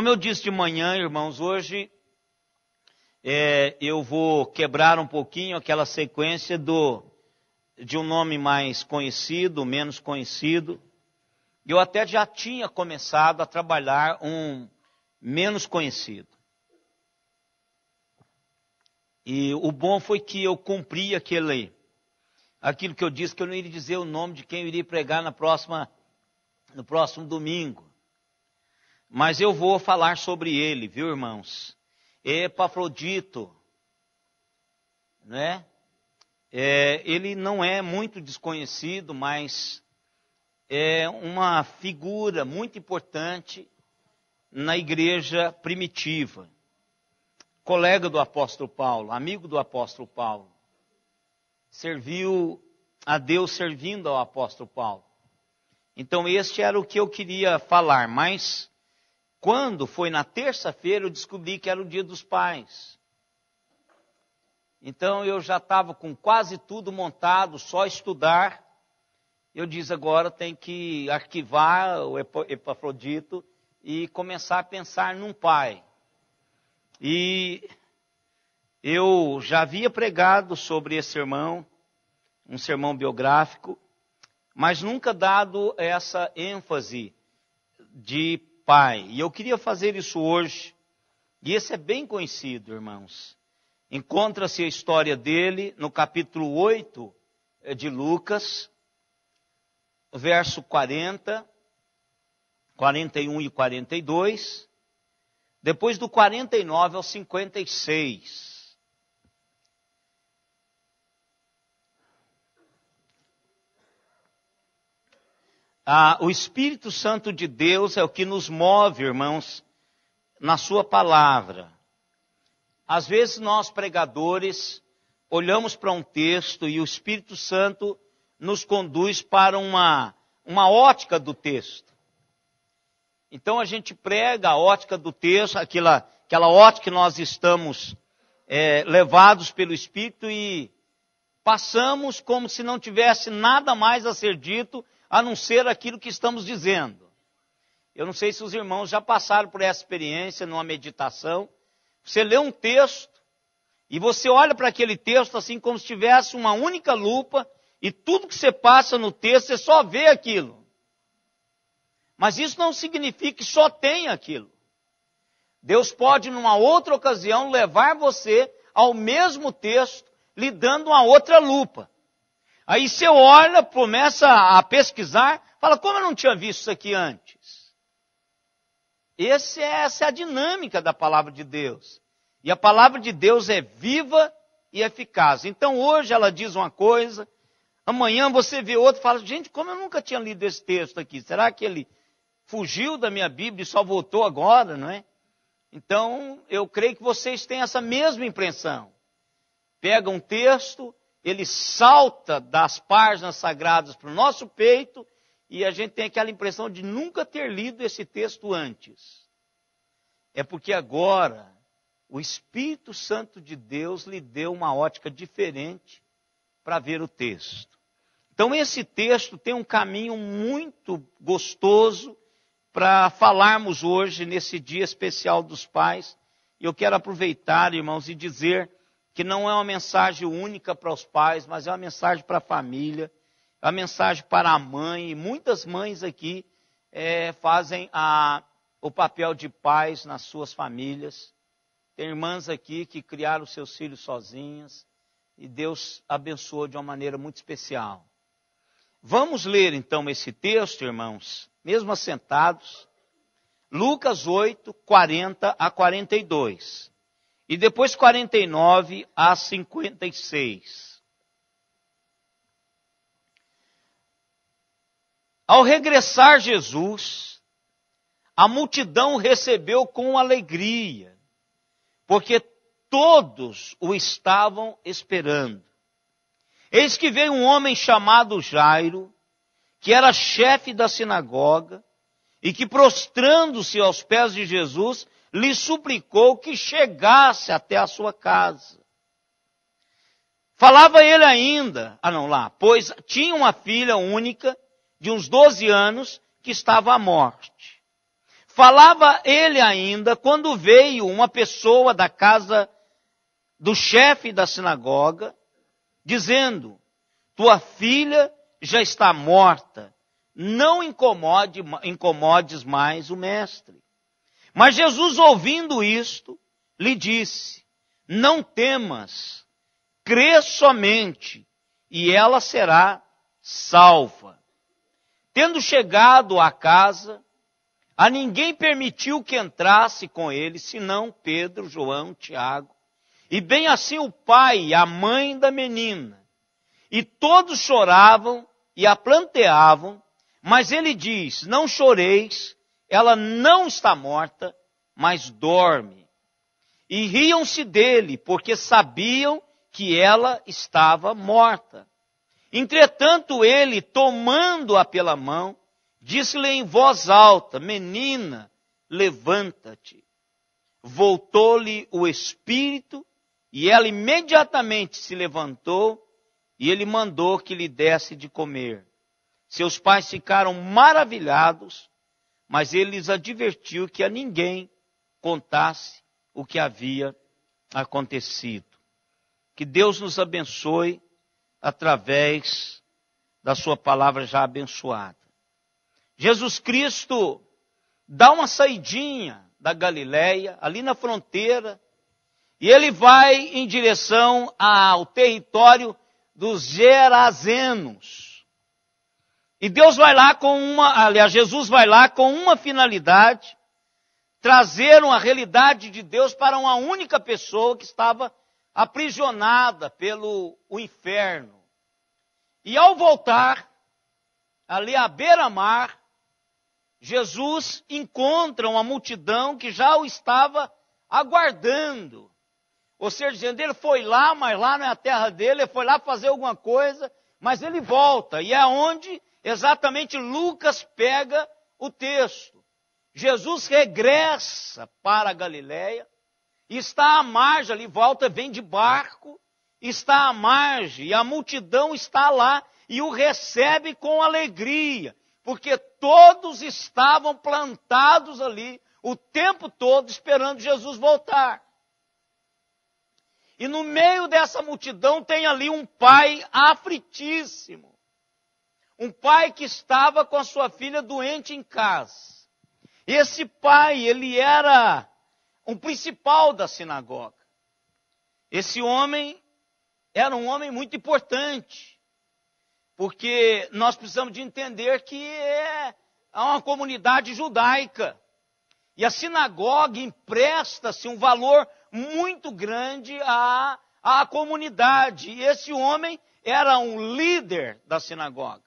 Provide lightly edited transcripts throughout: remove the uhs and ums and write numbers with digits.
Como eu disse de manhã, irmãos, hoje eu vou quebrar um pouquinho aquela sequência de um nome mais conhecido, menos conhecido. Eu até já tinha começado a trabalhar um menos conhecido. E o bom foi que eu cumpri aquilo que eu disse, que eu não iria dizer o nome de quem eu iria pregar no próximo domingo. Mas eu vou falar sobre ele, viu, irmãos? Epafrodito, né? Ele não é muito desconhecido, mas é uma figura muito importante na igreja primitiva. Colega do apóstolo Paulo, amigo do apóstolo Paulo. Serviu a Deus servindo ao apóstolo Paulo. Então este era o que eu queria falar, mas quando foi na terça-feira eu descobri que era o Dia dos Pais. Então eu já estava com quase tudo montado, só estudar. Eu disse, agora tem que arquivar o Epafrodito e começar a pensar num pai. E eu já havia pregado sobre esse sermão, um sermão biográfico, mas nunca dado essa ênfase de pai. E eu queria fazer isso hoje. E esse é bem conhecido, irmãos. Encontra-se a história dele no capítulo 8 de Lucas, verso 40, 41 e 42. Depois do 49 ao 56. O Espírito Santo de Deus é o que nos move, irmãos, na sua palavra. Às vezes nós, pregadores, olhamos para um texto e o Espírito Santo nos conduz para uma ótica do texto. Então a gente prega a ótica do texto, aquela ótica que nós estamos levados pelo Espírito e passamos como se não tivesse nada mais a ser dito, a não ser aquilo que estamos dizendo. Eu não sei se os irmãos já passaram por essa experiência numa meditação. Você lê um texto e você olha para aquele texto assim como se tivesse uma única lupa e tudo que você passa no texto, você só vê aquilo. Mas isso não significa que só tem aquilo. Deus pode, numa outra ocasião, levar você ao mesmo texto, lhe dando uma outra lupa. Aí você olha, começa a pesquisar, fala, como eu não tinha visto isso aqui antes? Essa é a dinâmica da palavra de Deus. E a palavra de Deus é viva e eficaz. Então hoje ela diz uma coisa, amanhã você vê outra e fala, gente, como eu nunca tinha lido esse texto aqui? Será que ele fugiu da minha Bíblia e só voltou agora, não é? Então, eu creio que vocês têm essa mesma impressão. Pega um texto, ele salta das páginas sagradas para o nosso peito e a gente tem aquela impressão de nunca ter lido esse texto antes. É porque agora o Espírito Santo de Deus lhe deu uma ótica diferente para ver o texto. Então esse texto tem um caminho muito gostoso para falarmos hoje, nesse dia especial dos pais. E eu quero aproveitar, irmãos, e dizer que não é uma mensagem única para os pais, mas é uma mensagem para a família, é uma mensagem para a mãe. E muitas mães aqui fazem o papel de pais nas suas famílias. Tem irmãs aqui que criaram seus filhos sozinhas e Deus abençoou de uma maneira muito especial. Vamos ler então esse texto, irmãos, mesmo assentados, Lucas 8, 40 a 42, e depois 49 a 56. Ao regressar Jesus, a multidão o recebeu com alegria, porque todos o estavam esperando. Eis que veio um homem chamado Jairo, que era chefe da sinagoga, e que, prostrando-se aos pés de Jesus, lhe suplicou que chegasse até a sua casa. Falava ele ainda, pois tinha uma filha única, de uns 12 anos, que estava à morte. Falava ele ainda quando veio uma pessoa da casa do chefe da sinagoga, dizendo: tua filha já está morta, não incomodes mais o mestre. Mas Jesus, ouvindo isto, lhe disse: não temas, crê somente, e ela será salva. Tendo chegado à casa, a ninguém permitiu que entrasse com ele, senão Pedro, João, Tiago, e bem assim o pai e a mãe da menina. E todos choravam e a planteavam, mas ele diz: não choreis, ela não está morta, mas dorme. E riam-se dele, porque sabiam que ela estava morta. Entretanto ele, tomando-a pela mão, disse-lhe em voz alta: menina, levanta-te. Voltou-lhe o espírito, e ela imediatamente se levantou, e ele mandou que lhe desse de comer. Seus pais ficaram maravilhados, mas ele lhes advertiu que a ninguém contasse o que havia acontecido. Que Deus nos abençoe através da sua palavra já abençoada. Jesus Cristo dá uma saidinha da Galileia, ali na fronteira, e ele vai em direção ao território dos Gerazenos. E Jesus vai lá com uma finalidade: trazer uma realidade de Deus para uma única pessoa que estava aprisionada pelo inferno. E ao voltar, ali à beira-mar, Jesus encontra uma multidão que já o estava aguardando. Ou seja, dizendo, ele foi lá, mas lá não é a terra dele, ele foi lá fazer alguma coisa, mas ele volta. E é onde exatamente Lucas pega o texto. Jesus regressa para a Galileia, está à margem, ali volta, vem de barco, está à margem, e a multidão está lá, e o recebe com alegria, porque todos estavam plantados ali, o tempo todo, esperando Jesus voltar. E no meio dessa multidão tem ali um pai aflitíssimo, um pai que estava com a sua filha doente em casa. Esse pai, ele era um principal da sinagoga. Esse homem era um homem muito importante, porque nós precisamos de entender que é uma comunidade judaica. E a sinagoga empresta-se um valor muito grande à comunidade. E esse homem era um líder da sinagoga.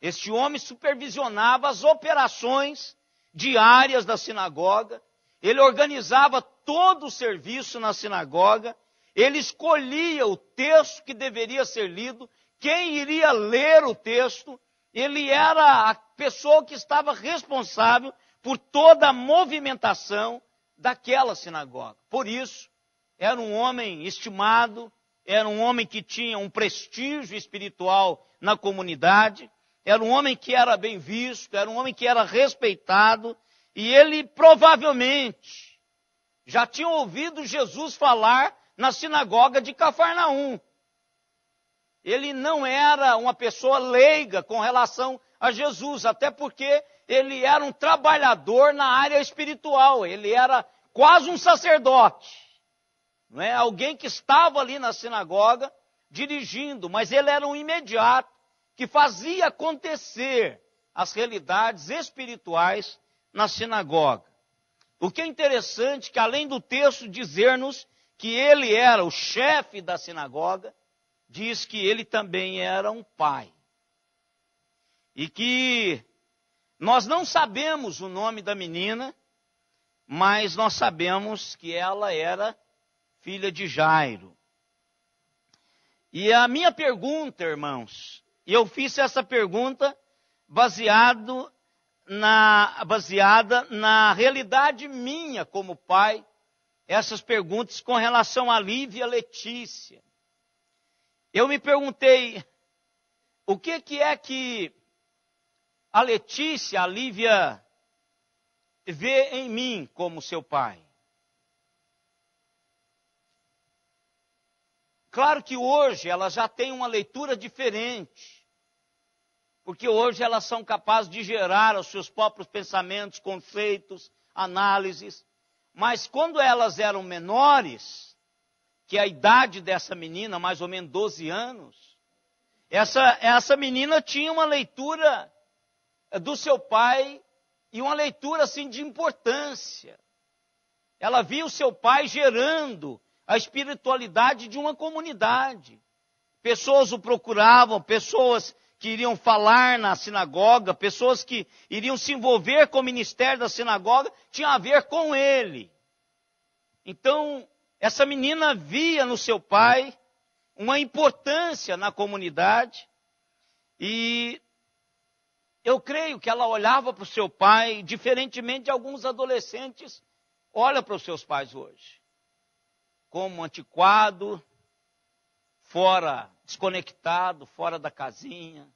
Este homem supervisionava as operações diárias da sinagoga. Ele organizava todo o serviço na sinagoga. Ele escolhia o texto que deveria ser lido, quem iria ler o texto. Ele era a pessoa que estava responsável por toda a movimentação daquela sinagoga. Por isso, era um homem estimado, era um homem que tinha um prestígio espiritual na comunidade, era um homem que era bem visto, era um homem que era respeitado, e ele provavelmente já tinha ouvido Jesus falar na sinagoga de Cafarnaum. Ele não era uma pessoa leiga com relação a Jesus, até porque ele era um trabalhador na área espiritual, ele era quase um sacerdote, não é? Alguém que estava ali na sinagoga dirigindo, mas ele era um imediato que fazia acontecer as realidades espirituais na sinagoga. O que é interessante é que, além do texto dizer-nos que ele era o chefe da sinagoga, diz que ele também era um pai. E que nós não sabemos o nome da menina, mas nós sabemos que ela era filha de Jairo. E a minha pergunta, irmãos, e eu fiz essa pergunta baseada na realidade minha como pai, essas perguntas com relação a Lívia e a Letícia. Eu me perguntei, o que é que a Letícia, a Lívia, vê em mim como seu pai. Claro que hoje elas já têm uma leitura diferente, porque hoje elas são capazes de gerar os seus próprios pensamentos, conceitos, análises. Mas quando elas eram menores, que é a idade dessa menina, mais ou menos 12 anos, essa menina tinha uma leitura do seu pai e uma leitura assim de importância. Ela via o seu pai gerando a espiritualidade de uma comunidade. Pessoas o procuravam, pessoas que iriam falar na sinagoga, pessoas que iriam se envolver com o ministério da sinagoga, tinha a ver com ele. Então, essa menina via no seu pai uma importância na comunidade, e eu creio que ela olhava para o seu pai, diferentemente de alguns adolescentes, olha para os seus pais hoje, como antiquado, fora, desconectado, fora da casinha,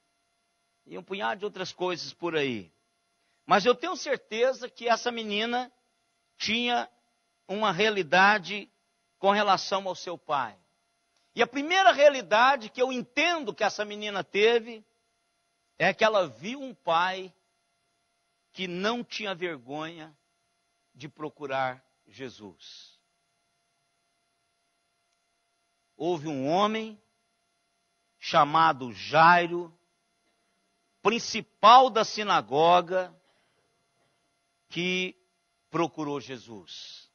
e um punhado de outras coisas por aí. Mas eu tenho certeza que essa menina tinha uma realidade com relação ao seu pai. E a primeira realidade que eu entendo que essa menina teve é que ela viu um pai que não tinha vergonha de procurar Jesus. Houve um homem chamado Jairo, principal da sinagoga, que procurou Jesus.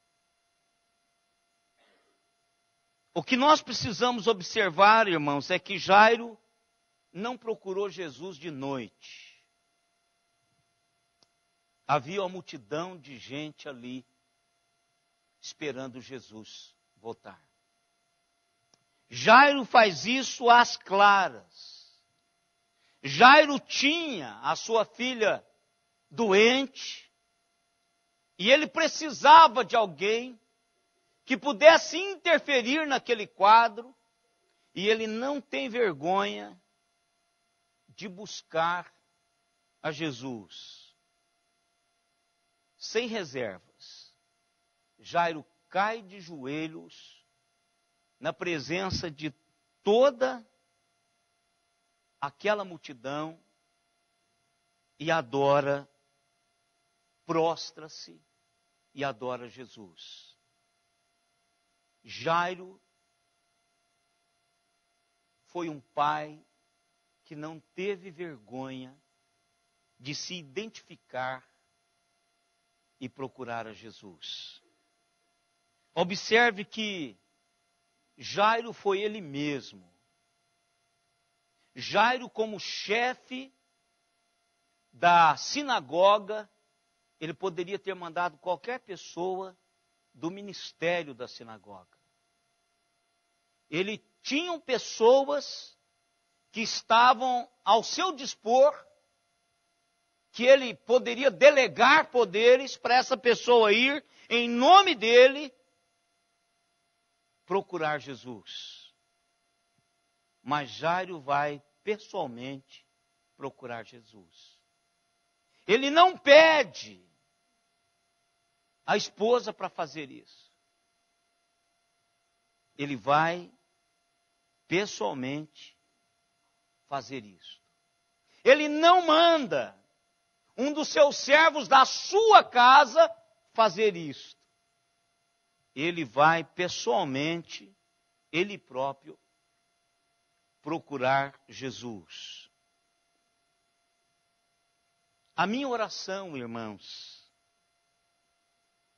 O que nós precisamos observar, irmãos, é que Jairo não procurou Jesus de noite. Havia uma multidão de gente ali esperando Jesus voltar. Jairo faz isso às claras. Jairo tinha a sua filha doente e ele precisava de alguém que pudesse interferir naquele quadro, e ele não tem vergonha de buscar a Jesus. Sem reservas, Jairo cai de joelhos na presença de toda aquela multidão e adora, prostra-se e adora Jesus. Jairo foi um pai que não teve vergonha de se identificar e procurar a Jesus. Observe que Jairo foi ele mesmo. Jairo, como chefe da sinagoga, ele poderia ter mandado qualquer pessoa do ministério da sinagoga. Ele tinha pessoas que estavam ao seu dispor, que ele poderia delegar poderes para essa pessoa ir, em nome dele, procurar Jesus. Mas Jairo vai pessoalmente procurar Jesus. Ele não pede a esposa para fazer isso. Ele vai pessoalmente fazer isso. Ele não manda um dos seus servos da sua casa fazer isso. Ele vai pessoalmente, ele próprio, procurar Jesus. A minha oração, irmãos,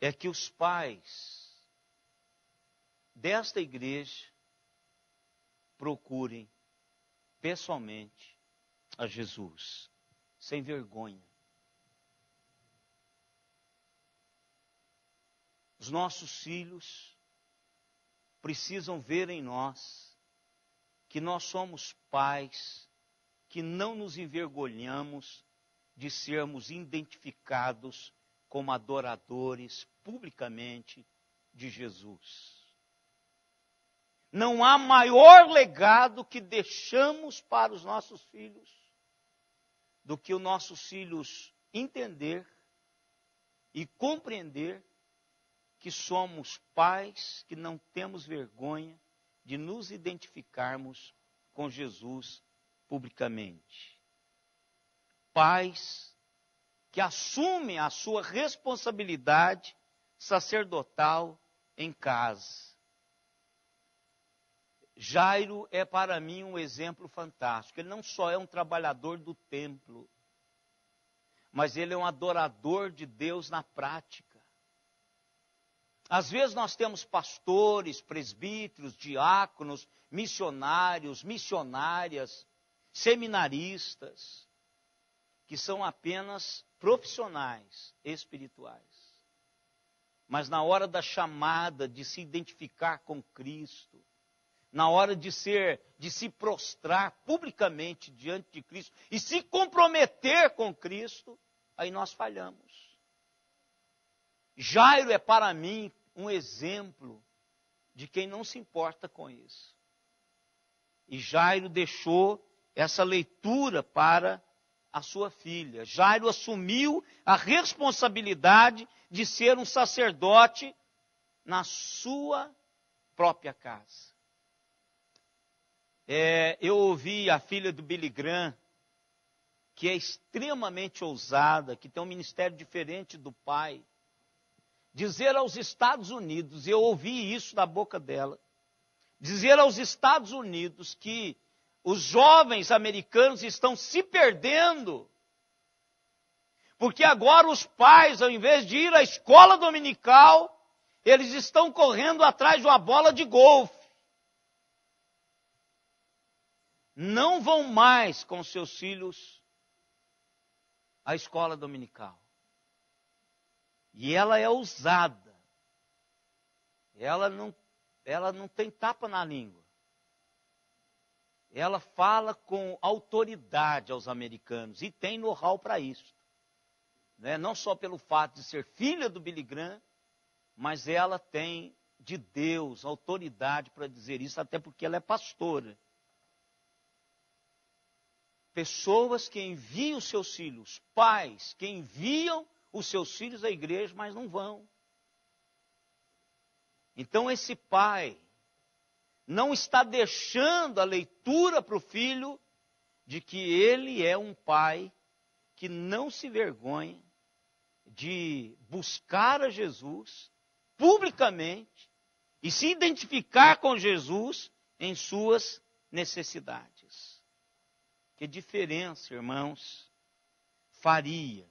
é que os pais desta igreja procurem pessoalmente a Jesus, sem vergonha. Os nossos filhos precisam ver em nós que nós somos pais, que não nos envergonhamos de sermos identificados como adoradores publicamente de Jesus. Não há maior legado que deixamos para os nossos filhos do que os nossos filhos entender e compreender que somos pais que não temos vergonha de nos identificarmos com Jesus publicamente. Pais que assumem a sua responsabilidade sacerdotal em casa. Jairo é para mim um exemplo fantástico. Ele não só é um trabalhador do templo, mas ele é um adorador de Deus na prática. Às vezes nós temos pastores, presbíteros, diáconos, missionários, missionárias, seminaristas, que são apenas profissionais espirituais. Mas na hora da chamada de se identificar com Cristo, na hora de se prostrar publicamente diante de Cristo e se comprometer com Cristo, aí nós falhamos. Jairo é para mim um exemplo de quem não se importa com isso. E Jairo deixou essa leitura para a sua filha. Jairo assumiu a responsabilidade de ser um sacerdote na sua própria casa. Eu ouvi a filha do Billy Graham, que é extremamente ousada, que tem um ministério diferente do pai, dizer aos Estados Unidos, eu ouvi isso da boca dela, dizer aos Estados Unidos que os jovens americanos estão se perdendo, porque agora os pais, ao invés de ir à escola dominical, eles estão correndo atrás de uma bola de golfe. Não vão mais com seus filhos à escola dominical. E ela é ousada. Ela não tem tapa na língua. Ela fala com autoridade aos americanos e tem know-how para isso. Não só pelo fato de ser filha do Billy Graham, mas ela tem de Deus autoridade para dizer isso, até porque ela é pastora. Pessoas que enviam os seus filhos, pais que enviam os seus filhos à igreja, mas não vão. Então esse pai não está deixando a leitura para o filho de que ele é um pai que não se vergonha de buscar a Jesus publicamente e se identificar com Jesus em suas necessidades. Que diferença, irmãos, faria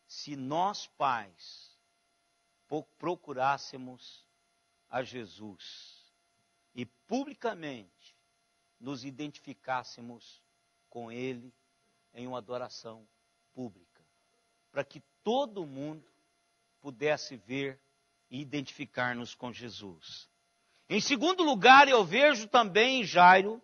se nós pais procurássemos a Jesus e publicamente nos identificássemos com Ele em uma adoração pública, para que todo mundo pudesse ver e identificar-nos com Jesus. Em segundo lugar, eu vejo também em Jairo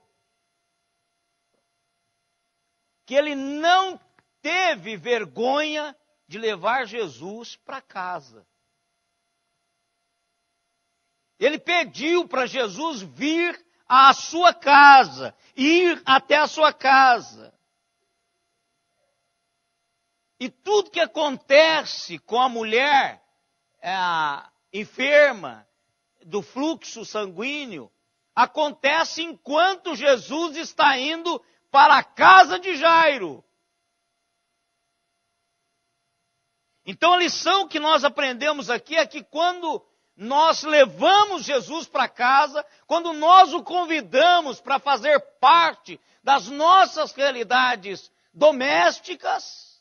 que ele não teve vergonha de levar Jesus para casa. Ele pediu para Jesus vir à sua casa, ir até a sua casa. E tudo que acontece com a mulher enferma do fluxo sanguíneo, acontece enquanto Jesus está indo para a casa de Jairo. Então a lição que nós aprendemos aqui é que quando nós levamos Jesus para casa, quando nós o convidamos para fazer parte das nossas realidades domésticas,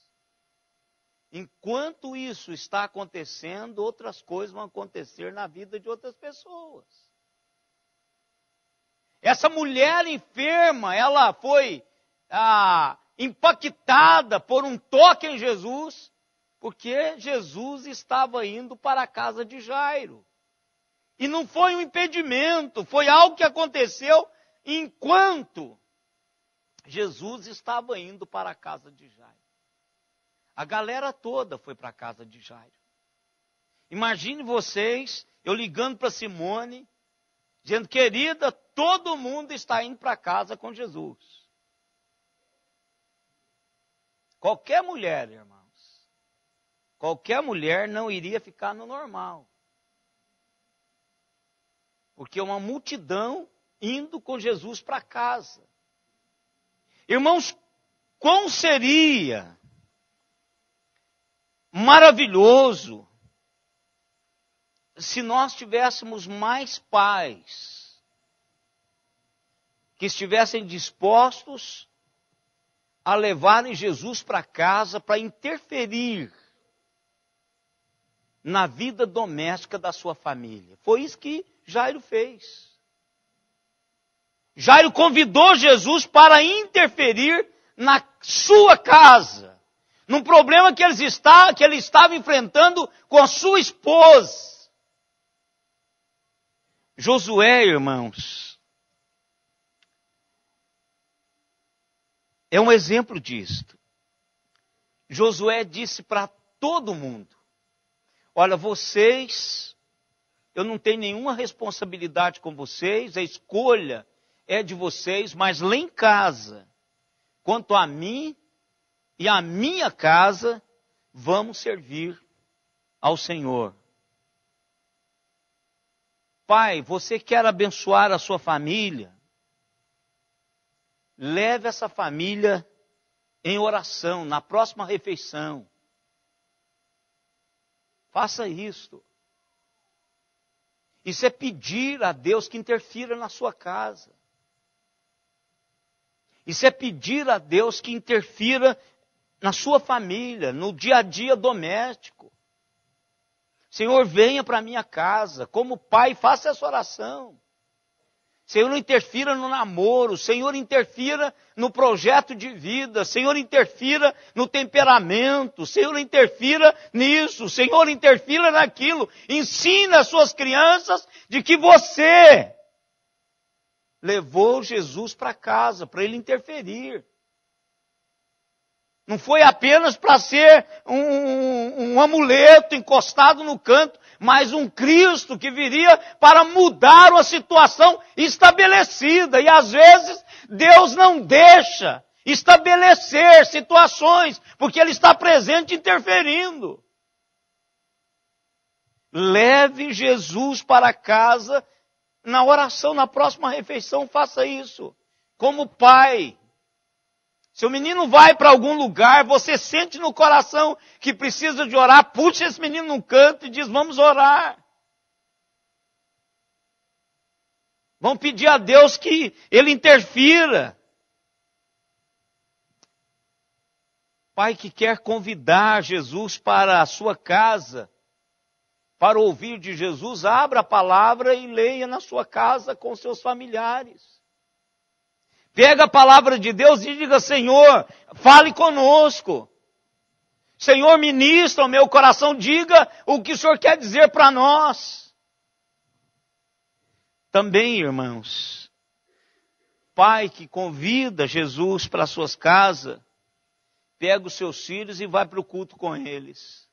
enquanto isso está acontecendo, outras coisas vão acontecer na vida de outras pessoas. Essa mulher enferma, ela foi impactada por um toque em Jesus, porque Jesus estava indo para a casa de Jairo. E não foi um impedimento, foi algo que aconteceu enquanto Jesus estava indo para a casa de Jairo. A galera toda foi para a casa de Jairo. Imagine vocês, eu ligando para Simone, dizendo, querida, todo mundo está indo para casa com Jesus. Qualquer mulher, irmãos, qualquer mulher não iria ficar no normal. Porque uma multidão indo com Jesus para casa. Irmãos, quão seria maravilhoso se nós tivéssemos mais pais que estivessem dispostos a levarem Jesus para casa para interferir na vida doméstica da sua família. Foi isso que Jairo fez. Jairo convidou Jesus para interferir na sua casa, num problema que ele estava enfrentando com a sua esposa. Josué, irmãos, é um exemplo disto. Josué disse para todo mundo: olha, vocês, eu não tenho nenhuma responsabilidade com vocês, a escolha é de vocês, mas lá em casa, quanto a mim e a minha casa, vamos servir ao Senhor. Pai, você quer abençoar a sua família? Leve essa família em oração, na próxima refeição. Faça isto. Isso é pedir a Deus que interfira na sua casa. Isso é pedir a Deus que interfira na sua família, no dia a dia doméstico. Senhor, venha para a minha casa. Como pai, faça essa oração. Senhor, interfira no namoro. Senhor, interfira no projeto de vida. Senhor, interfira no temperamento. Senhor, interfira nisso. Senhor, interfira naquilo. Ensina as suas crianças de que você levou Jesus para casa, para ele interferir. Não foi apenas para ser um amuleto encostado no canto, mas um Cristo que viria para mudar uma situação estabelecida. E às vezes Deus não deixa estabelecer situações, porque Ele está presente interferindo. Leve Jesus para casa na oração, na próxima refeição, faça isso. Como pai. Se o menino vai para algum lugar, você sente no coração que precisa de orar, puxa esse menino num canto e diz, vamos orar. Vamos pedir a Deus que Ele interfira. Pai que quer convidar Jesus para a sua casa, para ouvir de Jesus, abra a palavra e leia na sua casa com seus familiares. Pega a palavra de Deus e diga, Senhor, fale conosco. Senhor, ministra o meu coração, diga o que o Senhor quer dizer para nós. Também, irmãos, pai que convida Jesus para as suas casas, pega os seus filhos e vai para o culto com eles.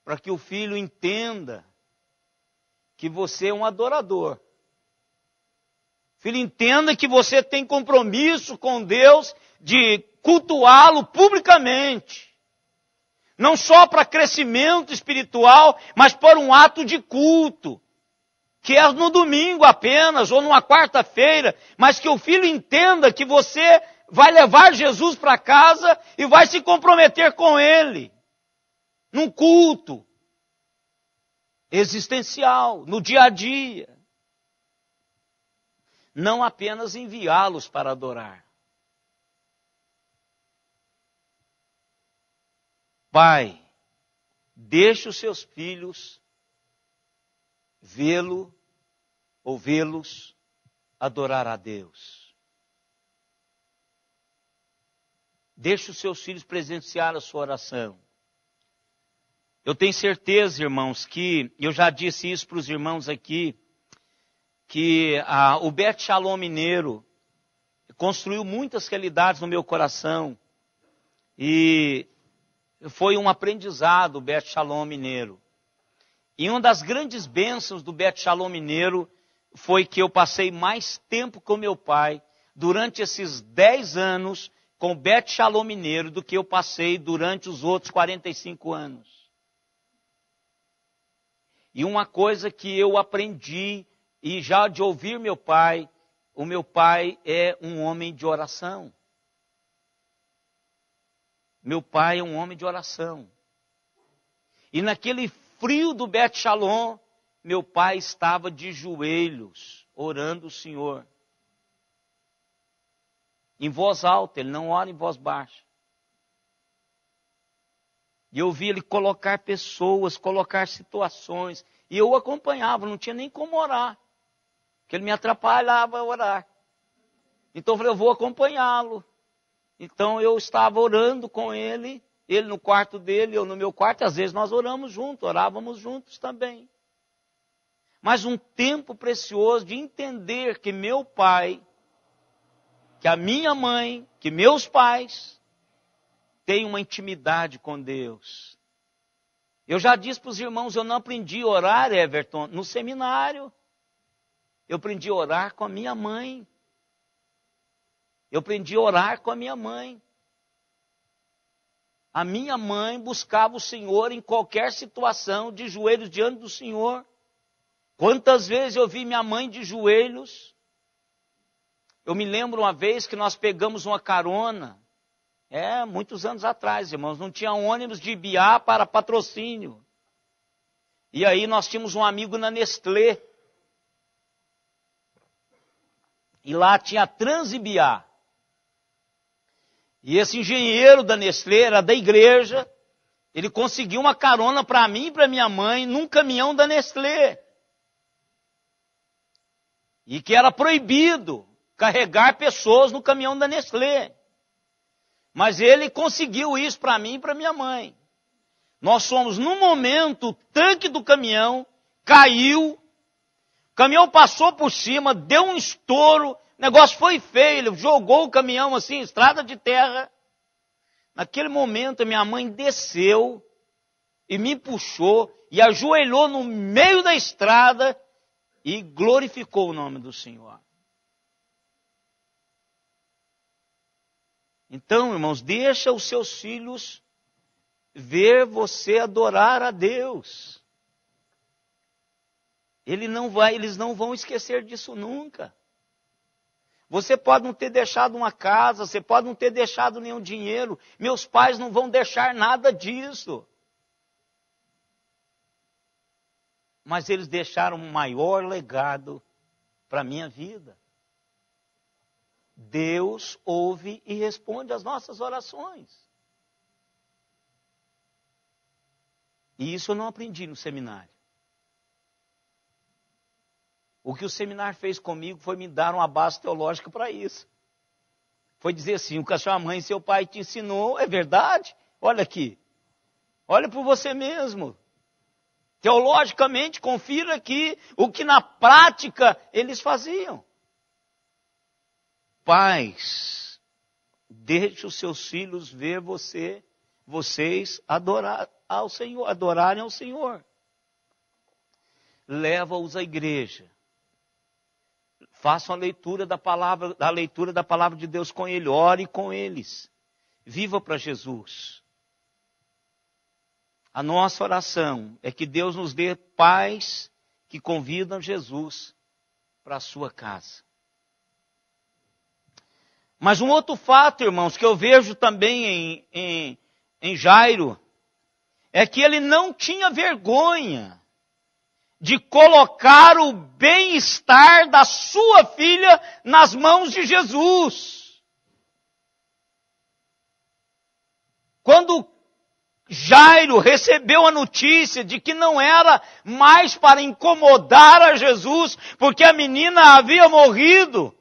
Para que o filho entenda que você é um adorador. Filho, entenda que você tem compromisso com Deus de cultuá-lo publicamente. Não só para crescimento espiritual, mas para um ato de culto. Que é no domingo apenas, ou numa quarta-feira. Mas que o filho entenda que você vai levar Jesus para casa e vai se comprometer com ele. Num culto existencial, no dia a dia. Não apenas enviá-los para adorar. Pai, deixe os seus filhos vê-lo ou vê-los adorar a Deus. Deixe os seus filhos presenciar a sua oração. Eu tenho certeza, irmãos, que eu já disse isso para os irmãos aqui, que o Bet Shalom Mineiro construiu muitas realidades no meu coração. E foi um aprendizado o Bet Shalom Mineiro. E uma das grandes bênçãos do Bet Shalom Mineiro foi que eu passei mais tempo com meu pai durante esses 10 anos com o Bet Shalom Mineiro do que eu passei durante os outros 45 anos. E uma coisa que eu aprendi, e já de ouvir meu pai, o meu pai é um homem de oração. Meu pai é um homem de oração. E naquele frio do Bet Shalom, meu pai estava de joelhos, orando o Senhor. Em voz alta, ele não ora em voz baixa. E eu vi ele colocar pessoas, colocar situações. E eu acompanhava, não tinha nem como orar. Porque ele me atrapalhava a orar. Então eu falei, eu vou acompanhá-lo. Então eu estava orando com ele no quarto dele, eu no meu quarto. Às vezes nós oramos juntos, orávamos juntos também. Mas um tempo precioso de entender que meu pai, que a minha mãe, que meus pais têm uma intimidade com Deus. Eu já disse para os irmãos, eu não aprendi a orar, Everton, no seminário. Eu aprendi a orar com a minha mãe. Eu aprendi a orar com a minha mãe. A minha mãe buscava o Senhor em qualquer situação, de joelhos diante do Senhor. Quantas vezes eu vi minha mãe de joelhos? Eu me lembro uma vez que nós pegamos uma carona, muitos anos atrás, irmãos, não tinha ônibus de Ibiá para Patrocínio. E aí nós tínhamos um amigo na Nestlé. E lá tinha a Transibiá. E esse engenheiro da Nestlé era da igreja, ele conseguiu uma carona para mim e para minha mãe num caminhão da Nestlé. E que era proibido carregar pessoas no caminhão da Nestlé. Mas ele conseguiu isso para mim e para minha mãe. Nós fomos, num momento, o tanque do caminhão caiu, o caminhão passou por cima, deu um estouro, o negócio foi feio, ele jogou o caminhão assim, estrada de terra. Naquele momento, minha mãe desceu e me puxou e ajoelhou no meio da estrada e glorificou o nome do Senhor. Então, irmãos, deixa os seus filhos ver você adorar a Deus. Eles não vão esquecer disso nunca. Você pode não ter deixado uma casa, você pode não ter deixado nenhum dinheiro. Meus pais não vão deixar nada disso. Mas eles deixaram um maior legado para a minha vida. Deus ouve e responde às nossas orações. E isso eu não aprendi no seminário. O que o seminário fez comigo foi me dar uma base teológica para isso. Foi dizer assim, o que a sua mãe e seu pai te ensinou é verdade? Olha aqui. Olha por você mesmo. Teologicamente, confira aqui o que na prática eles faziam. Pais, deixe os seus filhos ver vocês adorarem ao Senhor. Leva-os à igreja. Façam a leitura da palavra de Deus com ele, ore com eles. Viva para Jesus. A nossa oração é que Deus nos dê pais que convidam Jesus para a sua casa. Mas um outro fato, irmãos, que eu vejo também em Jairo, é que ele não tinha vergonha de colocar o bem-estar da sua filha nas mãos de Jesus. Quando Jairo recebeu a notícia de que não era mais para incomodar a Jesus, porque a menina havia morrido,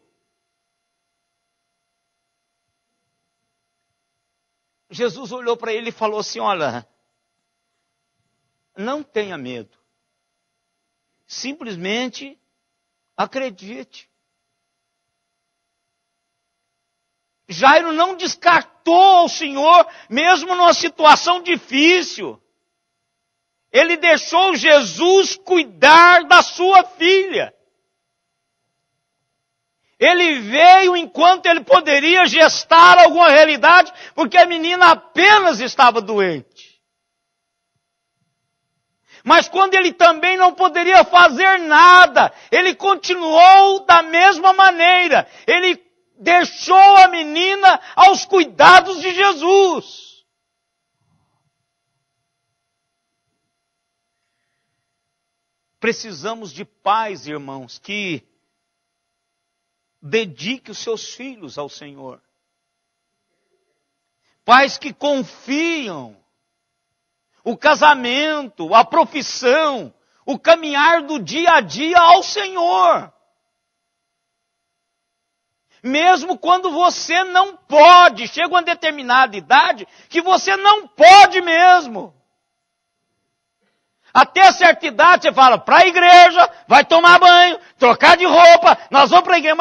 Jesus olhou para ele e falou assim, olha, não tenha medo. Simplesmente acredite. Jairo não descartou ao Senhor, mesmo numa situação difícil. Ele deixou Jesus cuidar da sua filha. Ele veio enquanto ele poderia gestar alguma realidade, porque a menina apenas estava doente. Mas quando ele também não poderia fazer nada, ele continuou da mesma maneira. Ele deixou a menina aos cuidados de Jesus. Precisamos de pais, irmãos, que dediquem os seus filhos ao Senhor. Pais que confiam o casamento, a profissão, o caminhar do dia a dia ao Senhor. Mesmo quando você não pode, chega uma determinada idade que você não pode mesmo. Até certa idade você fala, para a igreja, vai tomar banho, trocar de roupa, nós vamos para a igreja,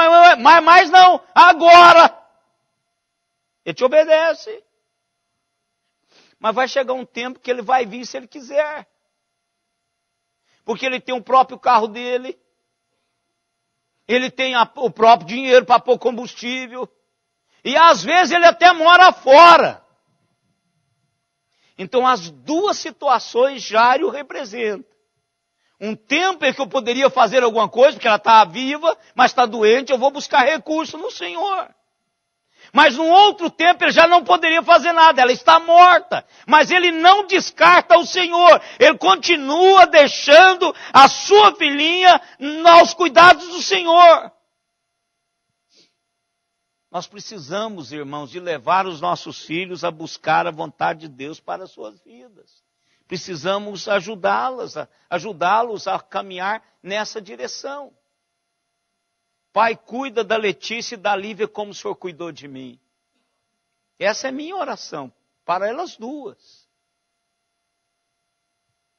mas não, agora. Ele te obedece. Mas vai chegar um tempo que ele vai vir se ele quiser. Porque ele tem o próprio carro dele. Ele tem o próprio dinheiro para pôr combustível. E às vezes ele até mora fora. Então as duas situações Jairo representa. Um tempo em que eu poderia fazer alguma coisa, porque ela está viva, mas está doente, eu vou buscar recurso no Senhor. Mas num outro tempo ele já não poderia fazer nada, ela está morta. Mas ele não descarta o Senhor, ele continua deixando a sua filhinha aos cuidados do Senhor. Nós precisamos, irmãos, de levar os nossos filhos a buscar a vontade de Deus para as suas vidas. Precisamos ajudá-los a caminhar nessa direção. Pai, cuida da Letícia e da Lívia como o Senhor cuidou de mim. Essa é minha oração, para elas duas.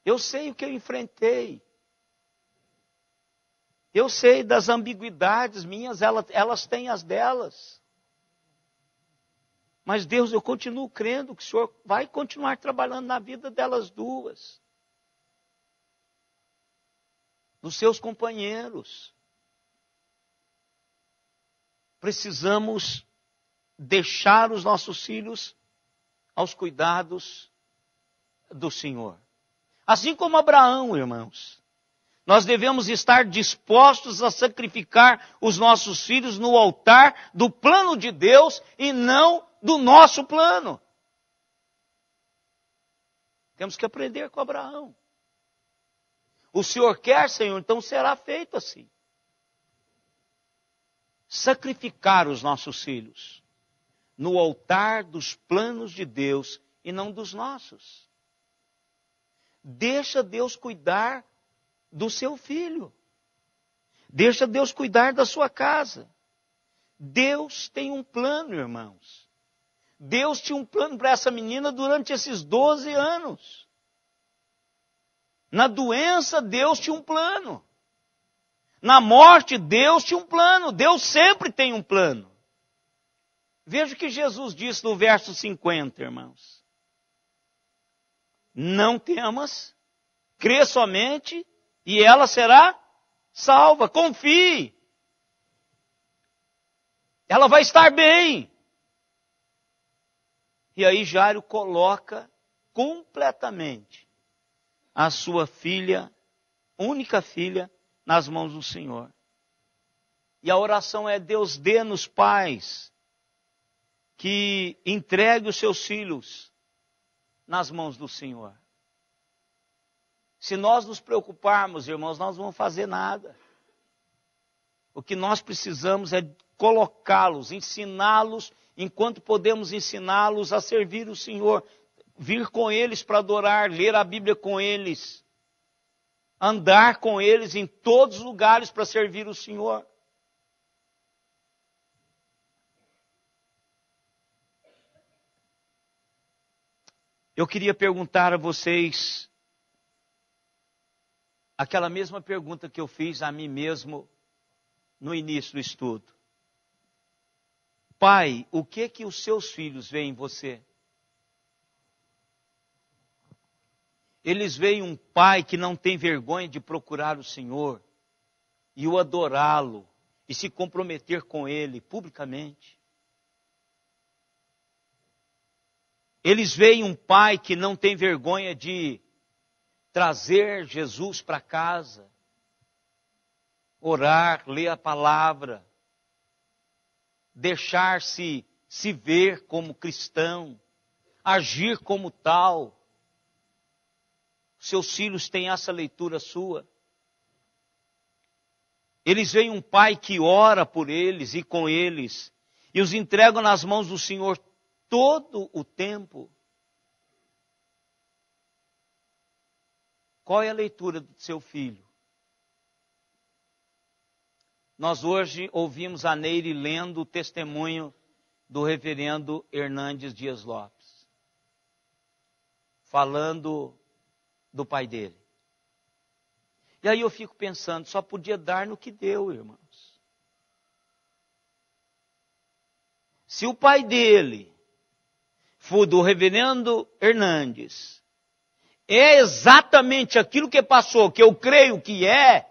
Eu sei o que eu enfrentei. Eu sei das ambiguidades minhas, elas têm as delas. Mas Deus, eu continuo crendo que o Senhor vai continuar trabalhando na vida delas duas. Dos seus companheiros. Precisamos deixar os nossos filhos aos cuidados do Senhor. Assim como Abraão, irmãos. Nós devemos estar dispostos a sacrificar os nossos filhos no altar do plano de Deus e não do nosso plano. Temos que aprender com Abraão. O Senhor quer, Senhor, então será feito assim. Sacrificar os nossos filhos no altar dos planos de Deus e não dos nossos. Deixa Deus cuidar do seu filho. Deixa Deus cuidar da sua casa. Deus tem um plano, irmãos. Deus tinha um plano para essa menina durante esses 12 anos. Na doença, Deus tinha um plano. Na morte, Deus tinha um plano. Deus sempre tem um plano. Veja o que Jesus disse no verso 50, irmãos. Não temas, crê somente e ela será salva. Confie. Ela vai estar bem. E aí Jairo coloca completamente a sua filha, única filha, nas mãos do Senhor. E a oração é: Deus, dê-nos pais que entregue os seus filhos nas mãos do Senhor. Se nós nos preocuparmos, irmãos, nós não vamos fazer nada. O que nós precisamos é colocá-los, ensiná-los, enquanto podemos ensiná-los a servir o Senhor, vir com eles para adorar, ler a Bíblia com eles, andar com eles em todos os lugares para servir o Senhor. Eu queria perguntar a vocês aquela mesma pergunta que eu fiz a mim mesmo no início do estudo. Pai, o que os seus filhos veem em você? Eles veem um pai que não tem vergonha de procurar o Senhor e o adorá-lo e se comprometer com Ele publicamente. Eles veem um pai que não tem vergonha de trazer Jesus para casa, orar, ler a palavra, deixar-se se ver como cristão, agir como tal. Seus filhos têm essa leitura sua. Eles veem um pai que ora por eles e com eles, e os entregam nas mãos do Senhor todo o tempo. Qual é a leitura do seu filho? Nós hoje ouvimos a Neire lendo o testemunho do reverendo Hernandes Dias Lopes, falando do pai dele. E aí eu fico pensando, só podia dar no que deu, irmãos. Se o pai dele, foi do reverendo Hernandes, é exatamente aquilo que passou, que eu creio que é,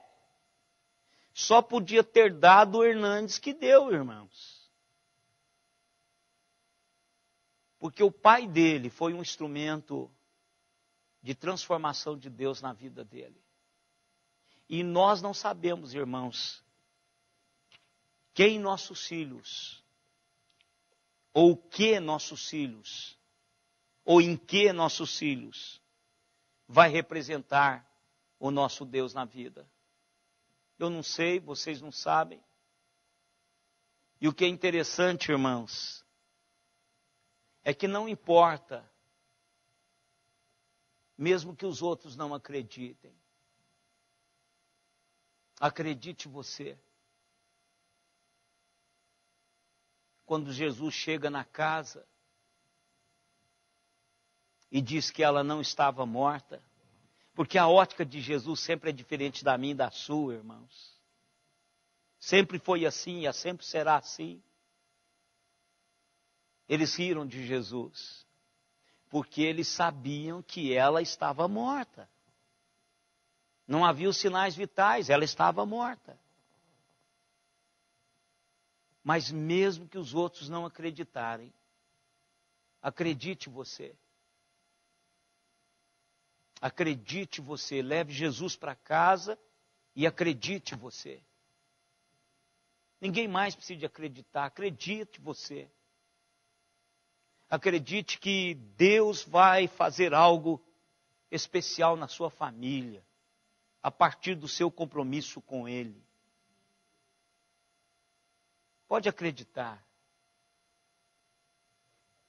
só podia ter dado o Hernandes que deu, irmãos. Porque o pai dele foi um instrumento de transformação de Deus na vida dele. E nós não sabemos, irmãos, quem nossos filhos, ou o que nossos filhos, ou em que nossos filhos vai representar o nosso Deus na vida. Eu não sei, vocês não sabem. E o que é interessante, irmãos, é que não importa, mesmo que os outros não acreditem. Acredite você. Quando Jesus chega na casa e diz que ela não estava morta, porque a ótica de Jesus sempre é diferente da minha e da sua, irmãos. Sempre foi assim e sempre será assim. Eles riram de Jesus, porque eles sabiam que ela estava morta. Não havia os sinais vitais, ela estava morta. Mas mesmo que os outros não acreditarem, acredite você. Acredite você, leve Jesus para casa e acredite você. Ninguém mais precisa de acreditar, acredite você. Acredite que Deus vai fazer algo especial na sua família, a partir do seu compromisso com Ele. Pode acreditar.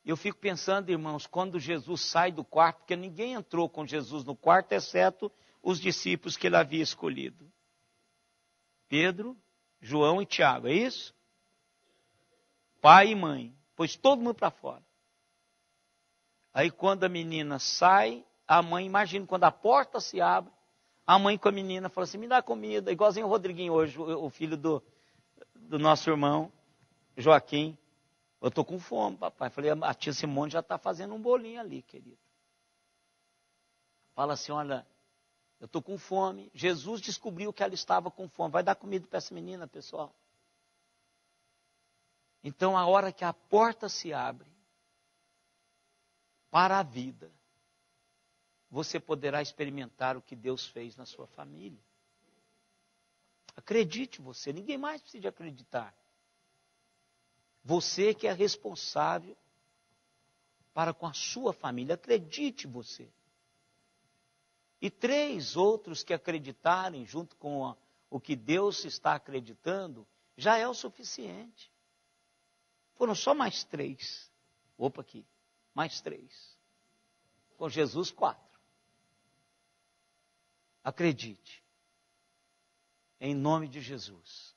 Eu fico pensando, irmãos, quando Jesus sai do quarto, porque ninguém entrou com Jesus no quarto, exceto os discípulos que ele havia escolhido. Pedro, João e Tiago, é isso? Pai e mãe, pôs todo mundo para fora. Aí quando a menina sai, a mãe, imagina, quando a porta se abre, a mãe com a menina fala assim, me dá comida, igualzinho o Rodriguinho hoje, o filho do nosso irmão, Joaquim. Eu estou com fome, papai. Falei, a tia Simone já está fazendo um bolinho ali, querido. Fala assim, olha, eu estou com fome. Jesus descobriu que ela estava com fome. Vai dar comida para essa menina, pessoal. Então, a hora que a porta se abre para a vida, você poderá experimentar o que Deus fez na sua família. Acredite você, ninguém mais precisa acreditar. Você que é responsável para com a sua família, acredite você. E 3 outros que acreditarem junto com o que Deus está acreditando, já é o suficiente. Foram só mais 3. Opa aqui, mais 3. Com Jesus 4. Acredite. Em nome de Jesus.